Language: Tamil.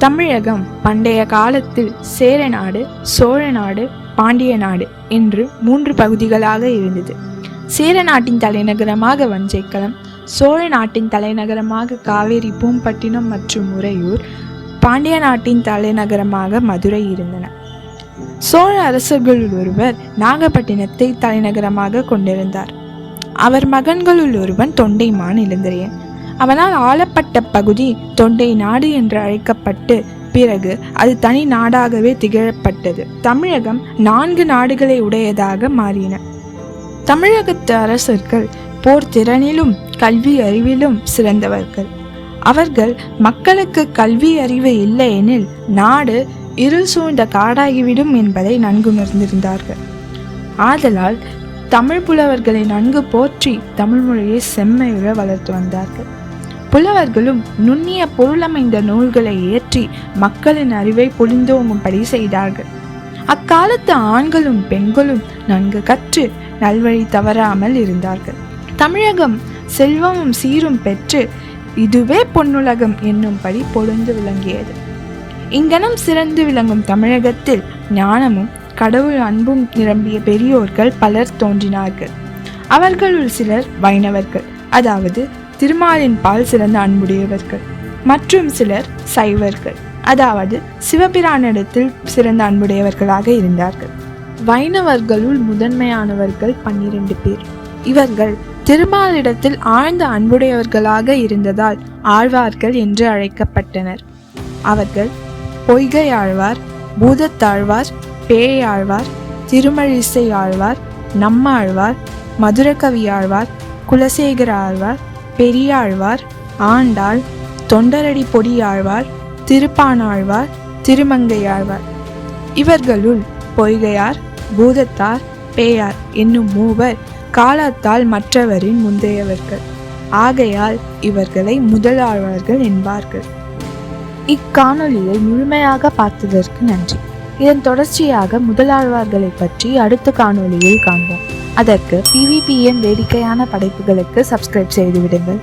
தமிழகம் பண்டைய காலத்தில் சேர நாடு, சோழ நாடு, பாண்டிய நாடு என்று 3 பகுதிகளாக இருந்தது. சேர நாட்டின் தலைநகரமாக வஞ்சைக்களம், சோழ நாட்டின் தலைநகரமாக காவேரி பூம்பட்டினம் மற்றும் உறையூர், பாண்டிய நாட்டின் தலைநகரமாக மதுரை இருந்தன. சோழ அரசர்களுள் ஒருவர் நாகப்பட்டினத்தை தலைநகரமாக கொண்டிருந்தார். அவர் மகன்களுள் ஒருவன் தொண்டைமான் இளந்திரையன். அவனால் ஆளப்பட்ட பகுதி தொண்டை நாடு என்று அழைக்கப்பட்டு பிறகு அது தனி நாடாகவே திகழப்பட்டது. தமிழகம் 4 நாடுகளை உடையதாக மாறின. தமிழகத்து அரசர்கள் போர் திறனிலும் கல்வி அறிவிலும் சிறந்தவர்கள். அவர்கள் மக்களுக்கு கல்வி அறிவு இல்லையெனில் நாடு இருள் சூழ்ந்த காடாகிவிடும் என்பதை நன்கு உணர்ந்திருந்தார்கள். ஆதலால் தமிழ் புலவர்களை நன்கு போற்றி தமிழ் மொழியை செம்மையுற வளர்த்து வந்தார்கள். புலவர்களும் நுண்ணிய பொருளமைந்த நூல்களை ஏற்றி மக்களின் அறிவை பொழிந்தோங்கும்படி செய்தார்கள். அக்காலத்து ஆண்களும் பெண்களும் நன்கு கற்று நல்வழி தவறாமல் இருந்தார்கள். தமிழகம் செல்வமும் சீரும் பெற்று இதுவே பொன்னுலகம் என்னும்படி பொழுந்து விளங்கியது. இங்கனம் சிறந்து விளங்கும் தமிழகத்தில் ஞானமும் கடவுள் அன்பும் நிரம்பிய பெரியோர்கள் பலர் தோன்றினார்கள். அவர்களுள் சிலர் வைணவர்கள், அதாவது திருமாலின் பால் சிறந்த அன்புடையவர்கள். மற்றும் சிலர் சைவர்கள், அதாவது சிவபிரானிடத்தில் சிறந்த அன்புடையவர்களாக இருந்தார்கள். வைணவர்களுள் முதன்மையானவர்கள் 12 பேர். இவர்கள் திருமாலிடத்தில் ஆழ்ந்த அன்புடையவர்களாக இருந்ததால் ஆழ்வார்கள் என்று அழைக்கப்பட்டனர். அவர்கள் பொய்கை ஆழ்வார், பூதத்தாழ்வார், பேயாழ்வார், திருமழிசை ஆழ்வார், நம்மாழ்வார், மதுரகவி ஆழ்வார், குலசேகர ஆழ்வார், பெரியாழ்வார், ஆண்டாள், தொண்டரடி பொடி ஆழ்வார், திருப்பானாழ்வார், திருமங்கையாழ்வார். இவர்களுள் பொய்கையார், பூதத்தார், பேயார் என்னும் 3 காலத்தால் மற்றவரின் முந்தையவர்கள். ஆகையால் இவர்களை முதலாழ்வார்கள் என்பார்கள். இக்காணொலியை முழுமையாக பார்த்ததற்கு நன்றி. இதன் தொடர்ச்சியாக முதலாழ்வார்களை பற்றி அடுத்த காணொலியில் காண்போம். அதற்கு PVPN வேடிக்கையான படைப்புகளுக்கு சப்ஸ்கிரைப் செய்து விடுங்கள்.